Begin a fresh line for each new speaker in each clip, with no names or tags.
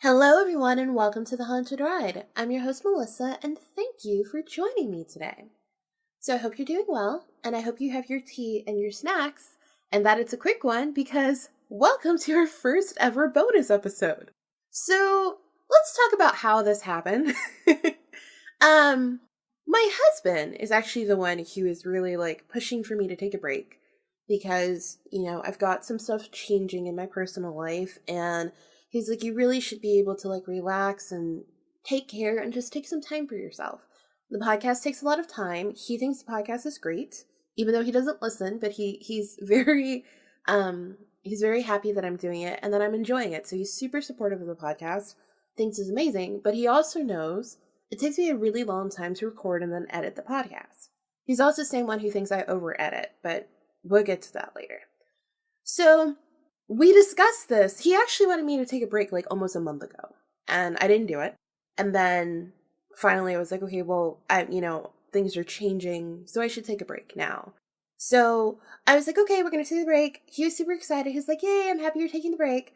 Hello, everyone, and welcome to The Haunted Ride. I'm your host, Melissa, and thank you for joining me today. So I hope you're doing well, and I hope you have your tea and your snacks, and that it's a quick one because welcome to our first ever bonus episode. So let's talk about how this happened. My husband is actually the one who is really pushing for me to take a break because, I've got some stuff changing in my personal life, and he's like, you really should be able to relax and take care and just take some time for yourself. The podcast takes a lot of time. He thinks the podcast is great, even though he doesn't listen, but he's very happy that I'm doing it and that I'm enjoying it. So he's super supportive of the podcast, thinks it's amazing, but he also knows it takes me a really long time to record and then edit the podcast. He's also the same one who thinks I over edit, but we'll get to that later. So we discussed this. He actually wanted me to take a break almost a month ago, and I didn't do it. And then finally I was like, okay, well, things are changing, so I should take a break now. So I was like, okay, we're going to take the break. He was super excited. He's like, yay, I'm happy you're taking the break.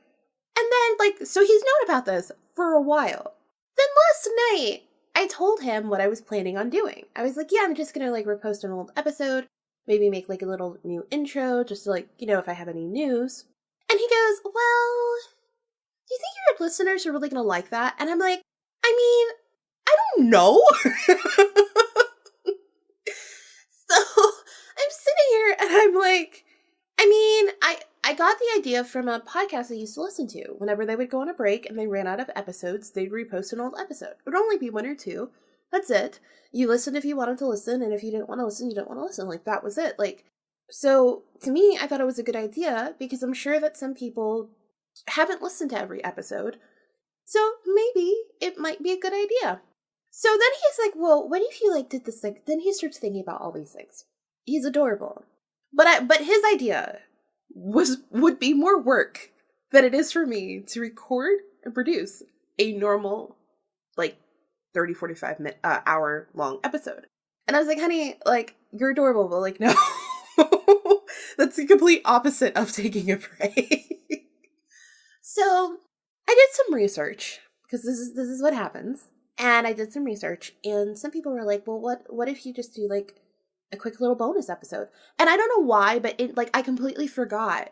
And then so he's known about this for a while. Then last night I told him what I was planning on doing. I was like, yeah, I'm just going to repost an old episode, maybe make a little new intro just to if I have any news. And he goes, well, do you think your listeners are really going to like that? And I'm like, I don't know. So I'm sitting here and I'm like, I got the idea from a podcast I used to listen to. Whenever they would go on a break and they ran out of episodes, they'd repost an old episode. It would only be one or two. That's it. You listened if you wanted to listen, and if you didn't want to listen, you didn't want to listen. That was it. So to me, I thought it was a good idea because I'm sure that some people haven't listened to every episode. So maybe it might be a good idea. So then he's like, well, what if you did this thing? Then he starts thinking about all these things. He's adorable. But his idea would be more work than it is for me to record and produce a normal 30-45 minute hour long episode. And I was like, honey, you're adorable, but no. That's the complete opposite of taking a break. So I did some research because this is what happens. And I did some research, and some people were like, well, what if you just do a quick little bonus episode? And I don't know why, but I completely forgot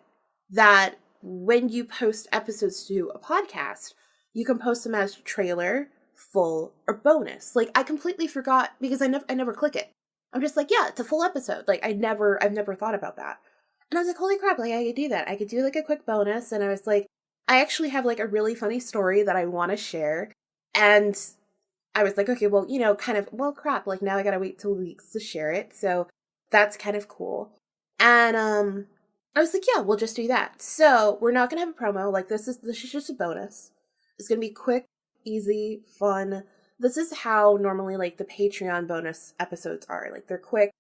that when you post episodes to a podcast, you can post them as trailer, full, or bonus. I completely forgot because I never click it. I'm just yeah, it's a full episode. I've never thought about that. And I was like, holy crap, I could do that. I could do a quick bonus. And I was like, I actually have a really funny story that I want to share. And I was like, okay, well, crap. Now I gotta wait till weeks to share it. So that's kind of cool. And I was like, yeah, we'll just do that. So we're not gonna have a promo. This is just a bonus. It's gonna be quick, easy, fun. This is how normally the Patreon bonus episodes are. They're quick.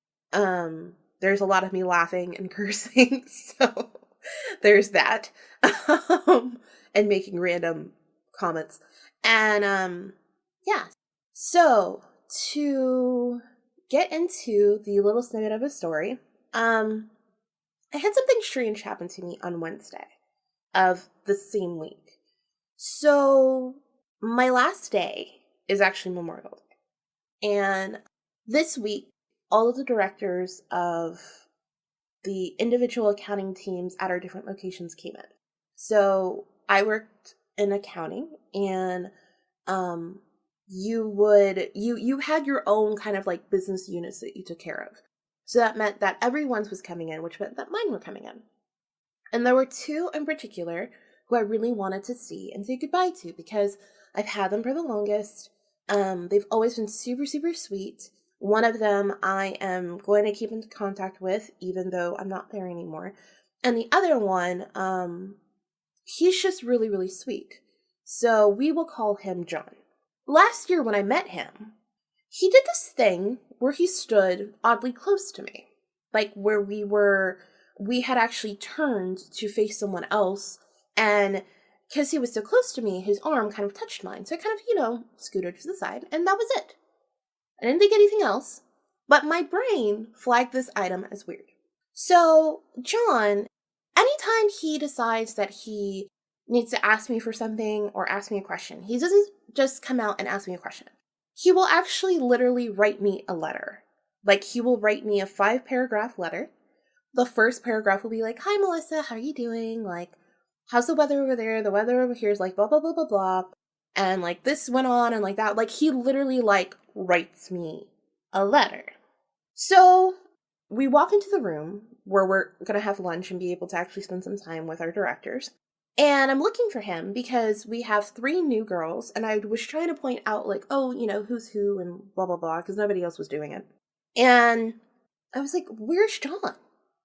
There's a lot of me laughing and cursing, so there's that. And making random comments. And yeah. So to get into the little snippet of a story, I had something strange happen to me on Wednesday of the same week. So my last day is actually Memorial Day. And this week, all of the directors of the individual accounting teams at our different locations came in. So I worked in accounting, and you had your own kind of business units that you took care of. So that meant that everyone's was coming in, which meant that mine were coming in. And there were two in particular who I really wanted to see and say goodbye to because I've had them for the longest. They've always been super, super sweet. One of them I am going to keep in contact with, even though I'm not there anymore. And the other one, he's just really, really sweet. So we will call him John. Last year when I met him, he did this thing where he stood oddly close to me. Where we had actually turned to face someone else, and because he was so close to me, his arm kind of touched mine. So I kind of, scooted to the side, and that was it. I didn't think anything else, but my brain flagged this item as weird. So John, anytime he decides that he needs to ask me for something or ask me a question, he doesn't just come out and ask me a question. He will actually literally write me a letter. Like, he will write me a 5-paragraph letter. The first paragraph will be like, "Hi, Melissa, how are you doing? Like, how's the weather over there? The weather over here is like blah, blah, blah, blah, blah. And like this went on and like that." Like, he literally like writes me a letter. So we walk into the room where we're going to have lunch and be able to actually spend some time with our directors. And I'm looking for him because we have 3 new girls, and I was trying to point out like, oh, who's who and blah, blah, blah, because nobody else was doing it. And I was like, "Where's John?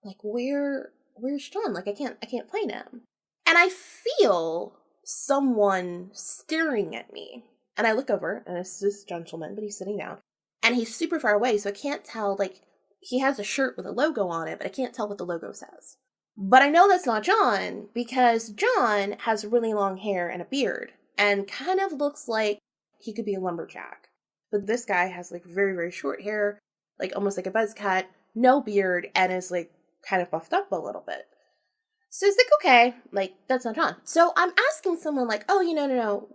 Like, where's John? Like, I can't find him." And I feel someone staring at me. And I look over, and it's this gentleman, but he's sitting down. And he's super far away, so I can't tell, like, he has a shirt with a logo on it, but I can't tell what the logo says. But I know that's not John, because John has really long hair and a beard, and kind of looks like he could be a lumberjack. But this guy has, like, very, very short hair, like, almost like a buzz cut, no beard, and is, like, kind of buffed up a little bit. So it's like, okay, like, that's not John. So I'm asking someone like, "Oh, no,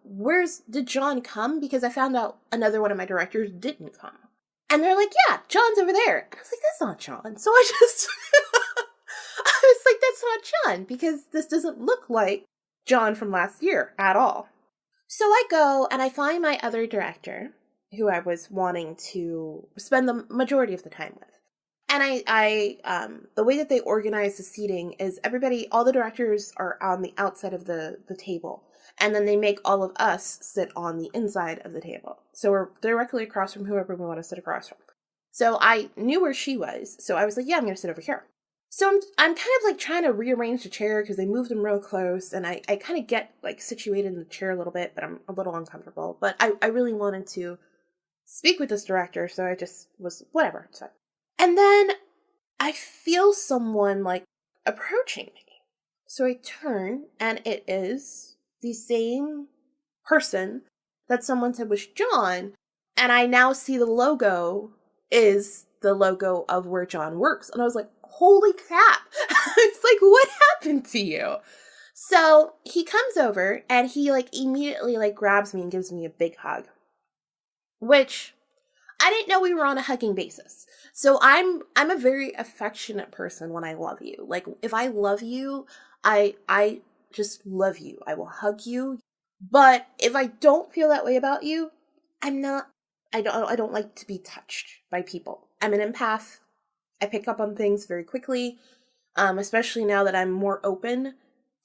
did John come?" Because I found out another one of my directors didn't come. And they're like, "Yeah, John's over there." And I was like, "That's not John." So I was like, "That's not John," because this doesn't look like John from last year at all. So I go and I find my other director, who I was wanting to spend the majority of the time with. And the way that they organize the seating is all the directors are on the outside of the table. And then they make all of us sit on the inside of the table. So we're directly across from whoever we want to sit across from. So I knew where she was. So I was like, "Yeah, I'm going to sit over here." So I'm kind of like trying to rearrange the chair because they moved them real close. And I kind of get like situated in the chair a little bit, but I'm a little uncomfortable. But I really wanted to speak with this director. So I just was, whatever, it's fine. And then I feel someone like approaching me. So I turn, and it is the same person that someone said was John. And I now see the logo is the logo of where John works. And I was like, holy crap. It's like, what happened to you? So he comes over and he like immediately like grabs me and gives me a big hug, which I didn't know we were on a hugging basis. So I'm a very affectionate person when I love you. Like, if I love you, I just love you. I will hug you. But if I don't feel that way about you, I don't like to be touched by people. I'm an empath. I pick up on things very quickly, especially now that I'm more open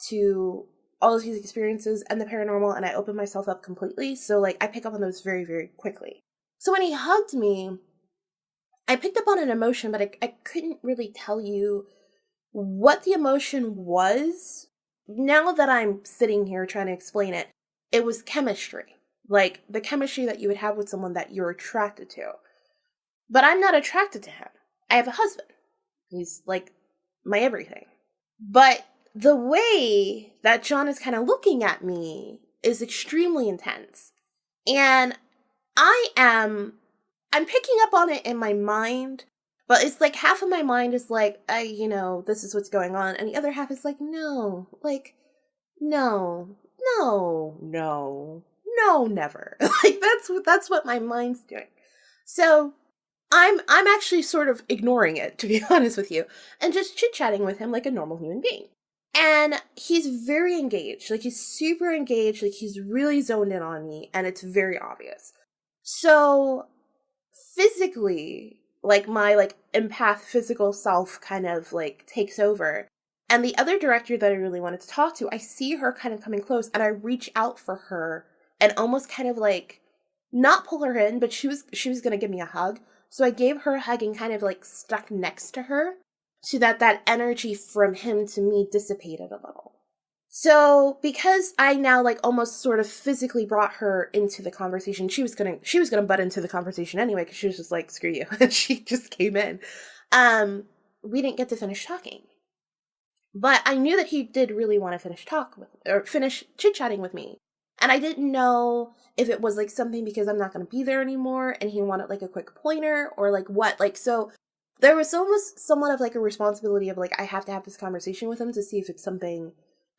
to all of these experiences and the paranormal, and I open myself up completely. So like, I pick up on those very, very quickly. So when he hugged me, I picked up on an emotion, but I couldn't really tell you what the emotion was. Now that I'm sitting here trying to explain it, it was chemistry. Like, the chemistry that you would have with someone that you're attracted to. But I'm not attracted to him. I have a husband. He's, like, my everything. But the way that John is kind of looking at me is extremely intense. And I'm picking up on it in my mind, but it's like half of my mind is like, this is what's going on. And the other half is like, no, never. Like, that's what my mind's doing. So I'm actually sort of ignoring it, to be honest with you, and just chit-chatting with him like a normal human being. And he's very engaged. Like, he's super engaged. Like, he's really zoned in on me, and it's very obvious. So physically, like, my like empath physical self kind of like takes over. And the other director that I really wanted to talk to, I see her kind of coming close, and I reach out for her and almost kind of like not pull her in, but she was going to give me a hug. So I gave her a hug and kind of like stuck next to her so that energy from him to me dissipated a little. So because I now like almost sort of physically brought her into the conversation, she was gonna butt into the conversation anyway, because she was just like, screw you. And she just came in. We didn't get to finish talking. But I knew that he did really want to finish chit-chatting with me. And I didn't know if it was like something because I'm not going to be there anymore and he wanted like a quick pointer or like what. Like, so there was almost somewhat of like a responsibility of like, I have to have this conversation with him to see if it's something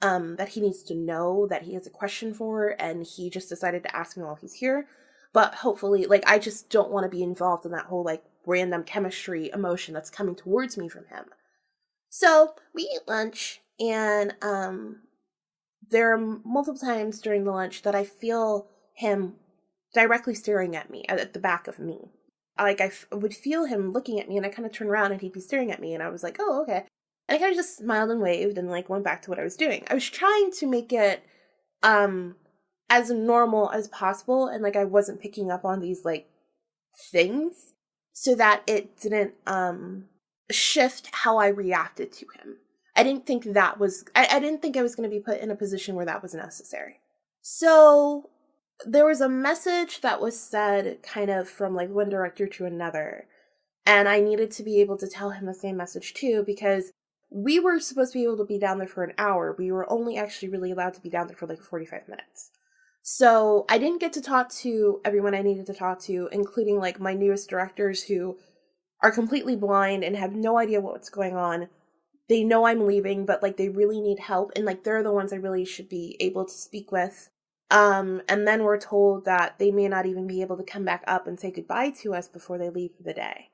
that he needs to know that he has a question for, and he just decided to ask me while he's here. But hopefully, like, I just don't want to be involved in that whole, like, random chemistry emotion that's coming towards me from him. So we eat lunch, and there are multiple times during the lunch that I feel him directly staring at me, at the back of me. Like, I would feel him looking at me, and I kind of turn around, and he'd be staring at me, and I was like, oh, okay. And I kind of just smiled and waved and, like, went back to what I was doing. I was trying to make it as normal as possible, and, like, I wasn't picking up on these, like, things so that it didn't shift how I reacted to him. I didn't think that was, I didn't think I was going to be put in a position where that was necessary. So there was a message that was said kind of from, like, one director to another, and I needed to be able to tell him the same message too, because we were supposed to be able to be down there for an hour. We were only actually really allowed to be down there for, like, 45 minutes. So I didn't get to talk to everyone I needed to talk to, including, like, my newest directors who are completely blind and have no idea what's going on. They know I'm leaving, but, like, they really need help, and, like, they're the ones I really should be able to speak with. And then we're told that they may not even be able to come back up and say goodbye to us before they leave for the day.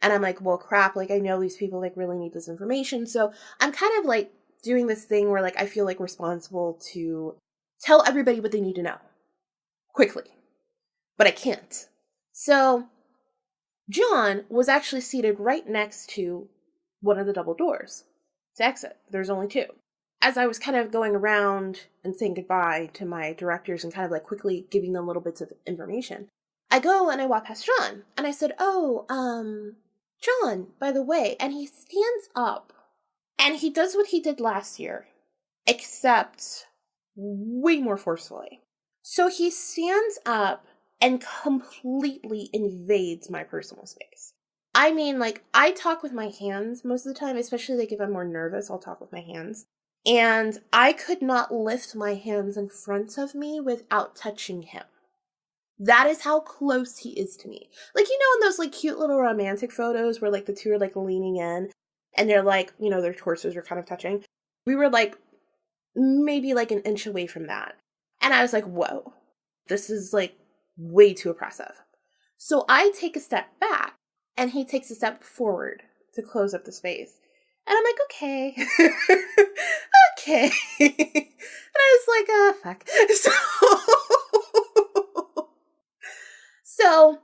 And I'm like, well, crap, like, I know these people, like, really need this information. So I'm kind of, like, doing this thing where, like, I feel, like, responsible to tell everybody what they need to know quickly. But I can't. So John was actually seated right next to one of the double doors to exit. There's only two. As I was kind of going around and saying goodbye to my directors and kind of, like, quickly giving them little bits of information, I go and I walk past John, and I said, oh, John, by the way, and he stands up, and he does what he did last year, except way more forcefully. So he stands up and completely invades my personal space. I mean, like, I talk with my hands most of the time, especially, like, if I'm more nervous, I'll talk with my hands. And I could not lift my hands in front of me without touching him. That is how close he is to me. Like, you know, in those, like, cute little romantic photos where, like, the two are, like, leaning in and they're, like, you know, their torsos are kind of touching. We were, like, maybe, like, an inch away from that. And I was like, whoa, this is, like, way too oppressive. So I take a step back, and he takes a step forward to close up the space. And I'm like, okay. Okay. And I was like, oh, fuck. So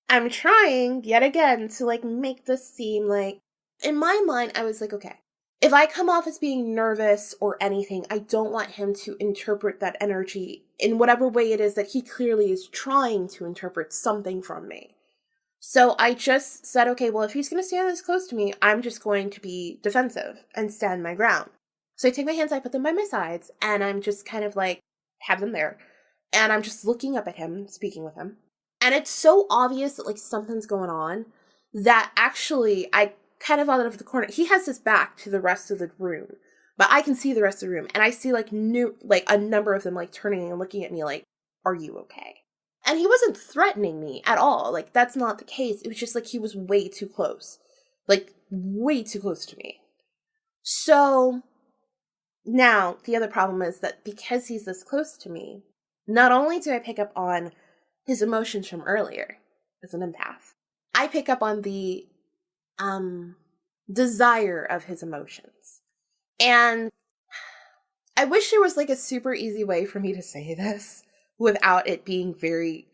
I'm trying, yet again, to, like, make this seem like, in my mind, I was like, okay, if I come off as being nervous or anything, I don't want him to interpret that energy in whatever way it is that he clearly is trying to interpret something from me. So I just said, okay, well, if he's going to stand this close to me, I'm just going to be defensive and stand my ground. So I take my hands, I put them by my sides, and I'm just kind of, like, have them there. And I'm just looking up at him, speaking with him. And it's so obvious that, like, something's going on that actually I kind of out of the corner. He has his back to the rest of the room, but I can see the rest of the room. And I see, like, a number of them, like, turning and looking at me like, are you okay? And he wasn't threatening me at all. Like, that's not the case. It was just, like, he was way too close. Like, way too close to me. So, now, the other problem is that because he's this close to me, not only do I pick up on his emotions from earlier, as an empath, I pick up on the, desire of his emotions. And I wish there was, like, a super easy way for me to say this without it being very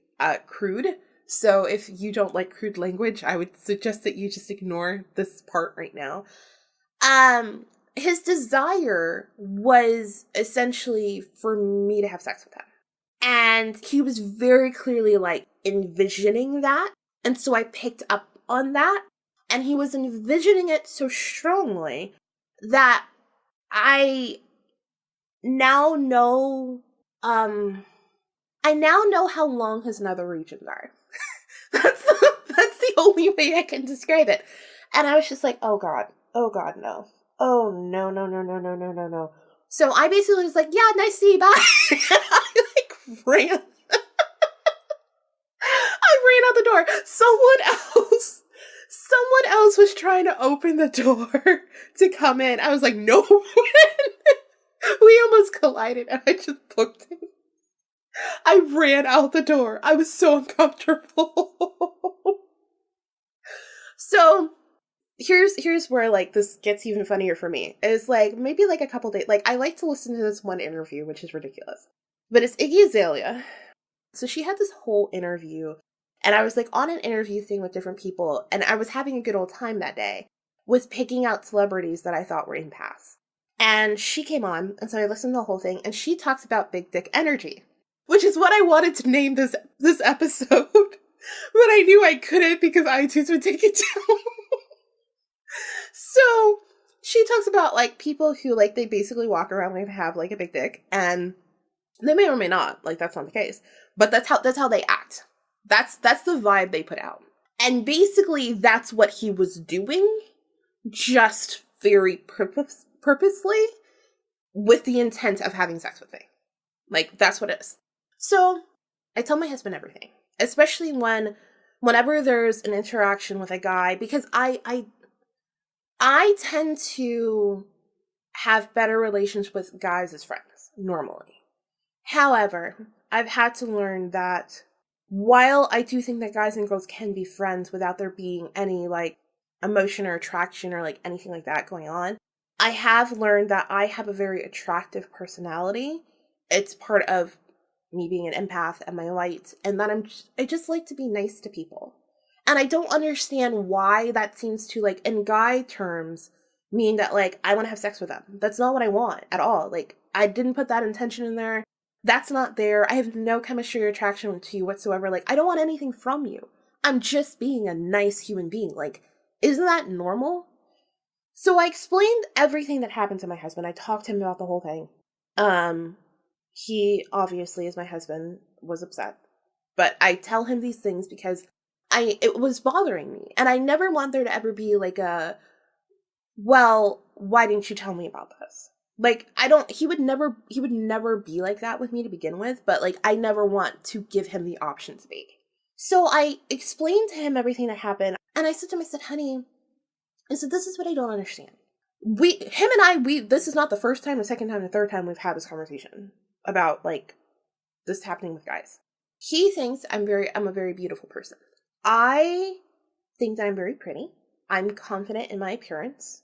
crude. So if you don't like crude language, I would suggest that you just ignore this part right now. His desire was essentially for me to have sex with him. And he was very clearly, like, envisioning that. And so I picked up on that. And he was envisioning it so strongly that I now know, how long his nether regions are. That's the only way I can describe it. And I was just like, oh god, no. Oh, no. So I basically was like, yeah, nice to see you, bye. And I, like, ran. I ran out the door. Someone Someone else was trying to open the door to come in. I was like, no. We almost collided and I just booked it. I ran out the door. I was so uncomfortable. So here's where like this gets even funnier for me. Is like maybe like a couple days. Like I like to listen to this one interview, which is ridiculous. But it's Iggy Azalea. So she had this whole interview, and I was like on an interview thing with different people, and I was having a good old time that day with picking out celebrities that I thought were empaths. And she came on, and so I listened to the whole thing, and she talks about big dick energy, which is what I wanted to name this episode, but I knew I couldn't because iTunes would take it down. So she talks about like people who like they basically walk around and have like a big dick, and they may or may not, like that's not the case, but that's how they act. That's the vibe they put out. And basically that's what he was doing, just very purposely with the intent of having sex with me. Like that's what it is. So I tell my husband everything, especially whenever there's an interaction with a guy, because I tend to have better relations with guys as friends normally. However, I've had to learn that while I do think that guys and girls can be friends without there being any like emotion or attraction or like anything like that going on, I have learned that I have a very attractive personality. It's part of me being an empath and my light, and that I just like to be nice to people. And I don't understand why that seems to like in guy terms mean that like I want to have sex with them. That's not what I want at all. Like I didn't put that intention in there. That's not there. I have no chemistry or attraction to you whatsoever. Like, I don't want anything from you. I'm just being a nice human being. Like, isn't that normal? So I explained everything that happened to my husband. I talked to him about the whole thing. He obviously, as my husband, was upset. But I tell him these things because it was bothering me. And I never want there to ever be like well, why didn't you tell me about this? Like, he would never be like that with me to begin with, but like, I never want to give him the option to be. So I explained to him everything that happened, and I said to him, I said, honey, I said, this is what I don't understand. This is not the first time, the second time, the third time we've had this conversation about like, this happening with guys. He thinks I'm a very beautiful person. I think that I'm very pretty. I'm confident in my appearance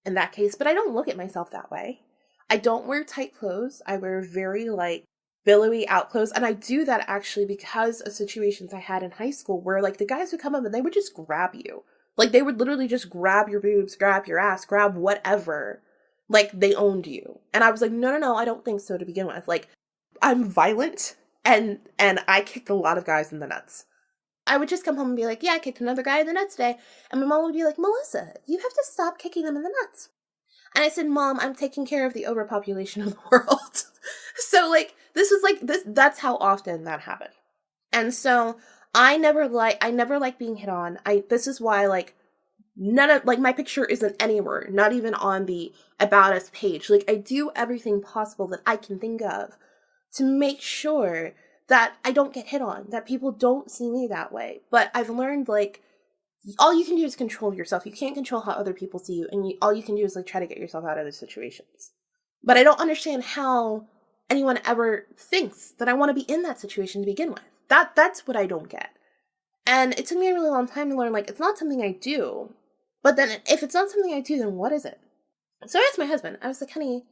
in that case, but I don't look at myself that way. I don't wear tight clothes. I wear very like billowy out clothes. And I do that actually because of situations I had in high school where like the guys would come up and they would just grab you. Like they would literally just grab your boobs, grab your ass, grab whatever. Like they owned you. And I was like, no, I don't think so to begin with. Like I'm violent and I kicked a lot of guys in the nuts. I would just come home and be like, yeah, I kicked another guy in the nuts today. And my mom would be like, Melissa, you have to stop kicking them in the nuts. And I said, Mom, I'm taking care of the overpopulation of the world. So like, that's how often that happened. And so I never like being hit on. This is why like none of like my picture isn't anywhere, not even on the About Us page. Like I do everything possible that I can think of to make sure that I don't get hit on, that people don't see me that way. But I've learned like all you can do is control yourself. You can't control how other people see you, and all you can do is like try to get yourself out of those situations. But I don't understand how anyone ever thinks that I want to be in that situation to begin with. That's what I don't get. And it took me a really long time to learn like it's not something I do. But then if it's not something I do, then what is it? So I asked my husband. I was like, honey,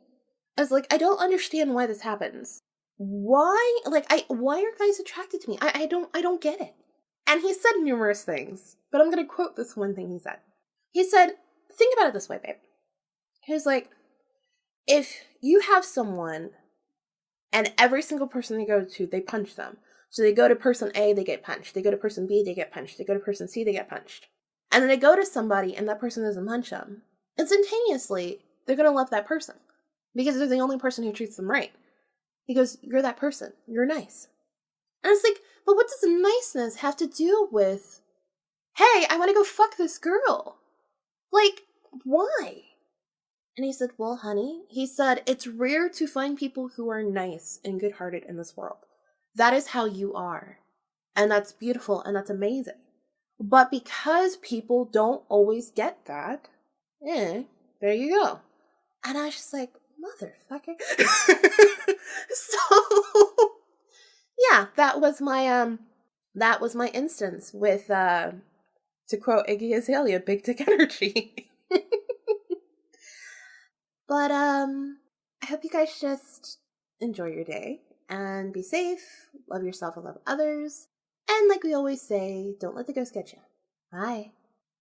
I don't understand why this happens. Why are guys attracted to me? I don't get it. And he said numerous things, but I'm going to quote this one thing he said. He said, think about it this way, babe. He was like, if you have someone and every single person they go to, they punch them. So they go to person A, they get punched. They go to person B, they get punched. They go to person C, they get punched. And then they go to somebody and that person doesn't punch them. Instantaneously, they're going to love that person because they're the only person who treats them right. He goes, you're that person. You're nice. And it's like, but what does niceness have to do with, hey, I want to go fuck this girl? Like, why? And he said, well, honey, he said, it's rare to find people who are nice and good-hearted in this world. That is how you are. And that's beautiful and that's amazing. But because people don't always get that, there you go. And I was just like, motherfucker. So yeah, that was my instance with to quote Iggy Azalea, big dick energy. But I hope you guys just enjoy your day and be safe, love yourself and love others. And like we always say, don't let the ghost get you. Bye.